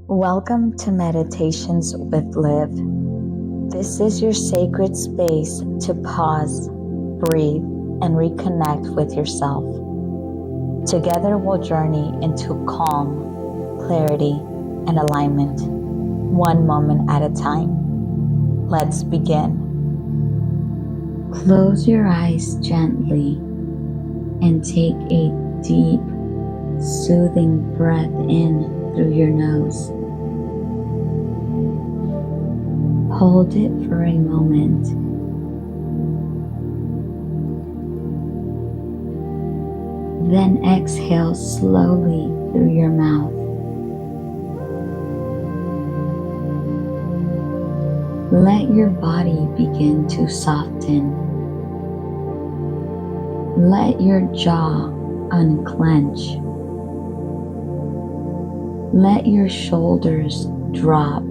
Welcome to Meditations with Liv. This is your sacred space to pause, breathe, and reconnect with yourself. Together we'll journey into calm, clarity, and alignment, one moment at a time. Let's begin. Close your eyes gently and take a deep, soothing breath in through your nose. Hold it for a moment. Then exhale slowly through your mouth. Let your body begin to soften. Let your jaw unclench. Let your shoulders drop.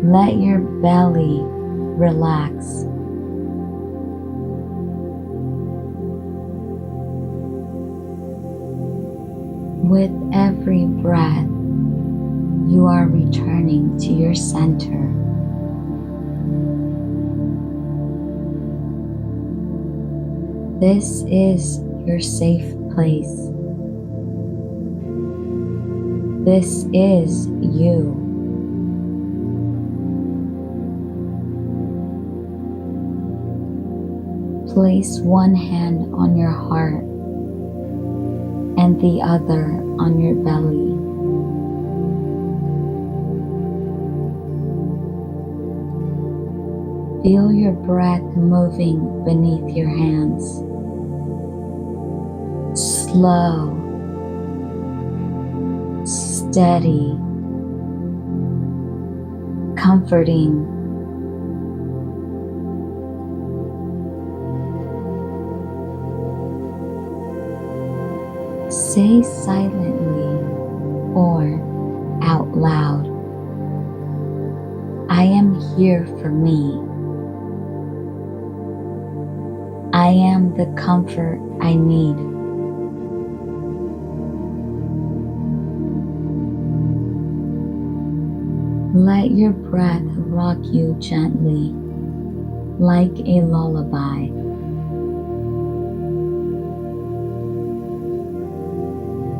Let your belly relax. With every breath, you are returning to your center. This is your safe place. This is you. Place one hand on your heart and the other on your belly. Feel your breath moving beneath your hands. Slow, steady, comforting. Say silently or out loud, I am here for me. I am the comfort I need. Let your breath rock you gently, like a lullaby.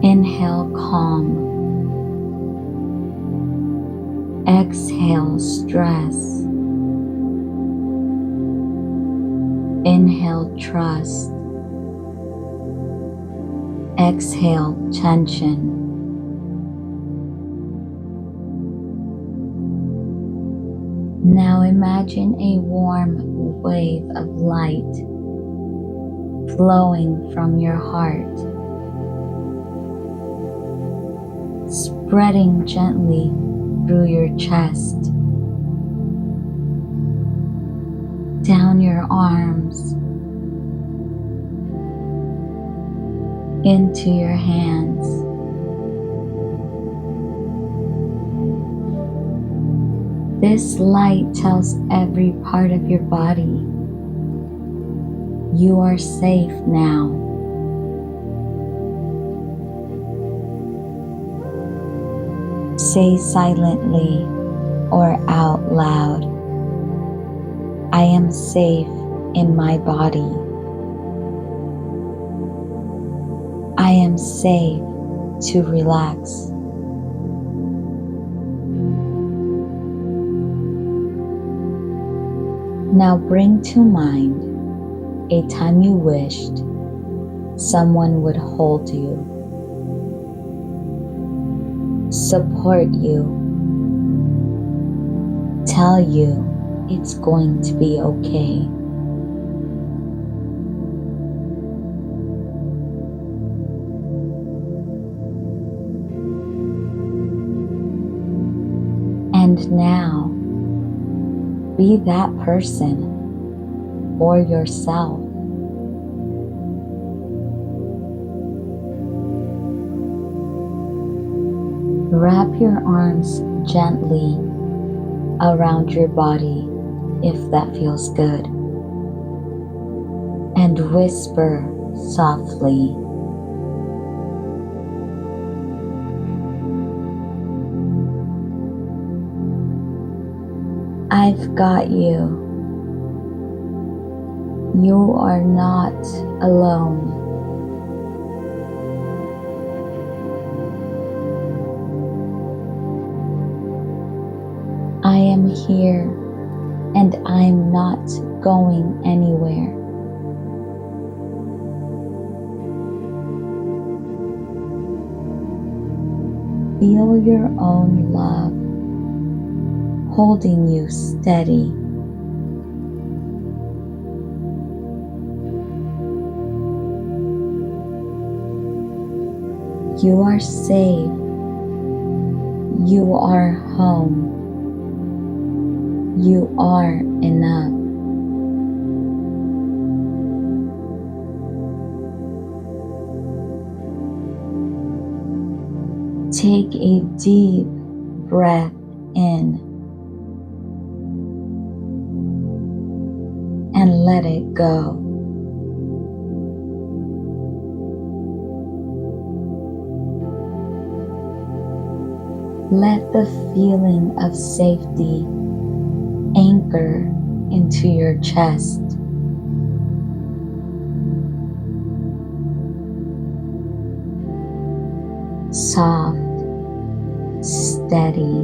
Inhale calm. Exhale stress. Inhale trust. Exhale tension. Now imagine a warm wave of light flowing from your heart, spreading gently through your chest, down your arms, into your hands. This light tells every part of your body, you are safe now. Say silently or out loud, I am safe in my body. I am safe to relax. Now bring to mind a time you wished someone would hold you, support you, tell you it's going to be okay. And now, be that person for yourself. Wrap your arms gently around your body if that feels good, and whisper softly, I've got you. You are not alone. I am here and I'm not going anywhere. Feel your own love holding you steady. You are safe. You are home. You are enough. Take a deep breath in and let it go. Let the feeling of safety anchor into your chest. Soft, steady,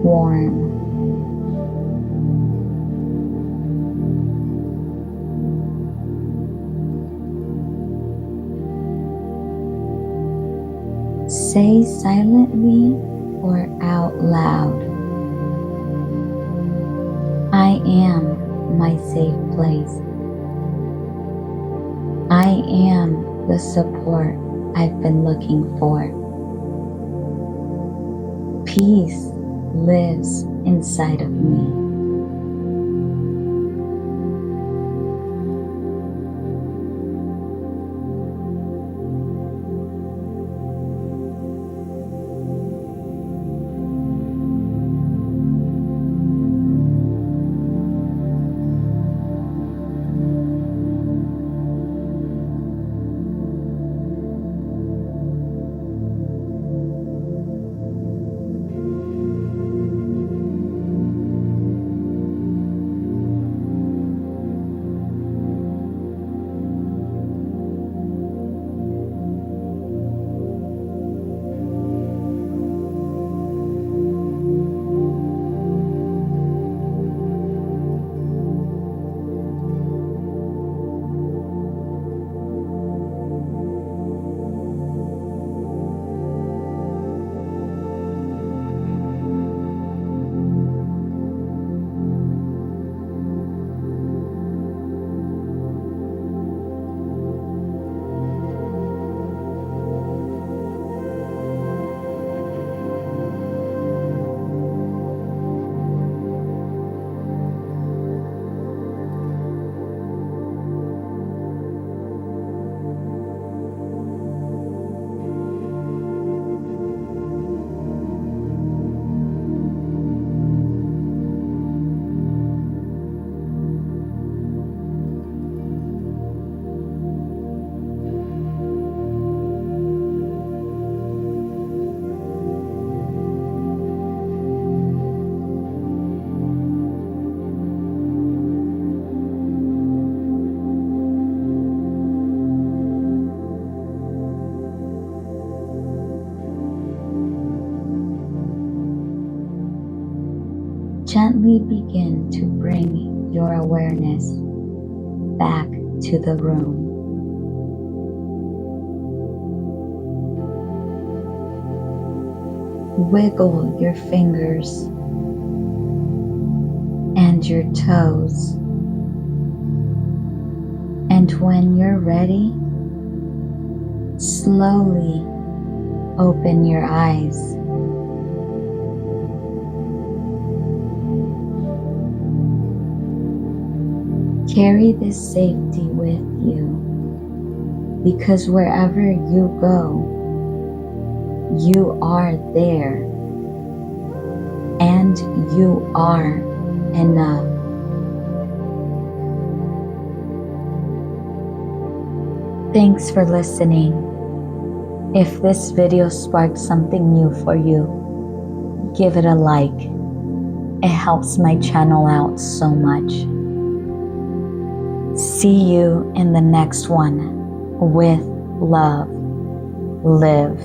warm. Say silently or out loud, I am my safe place. I am the support I've been looking for. Peace lives inside of me. Gently begin to bring your awareness back to the room. Wiggle your fingers and your toes. And when you're ready, slowly open your eyes. Carry this safety with you, because wherever you go, you are there and you are enough. Thanks for listening. If this video sparked something new for you, give it a like It helps my channel out so much. See you in the next one. With love, live.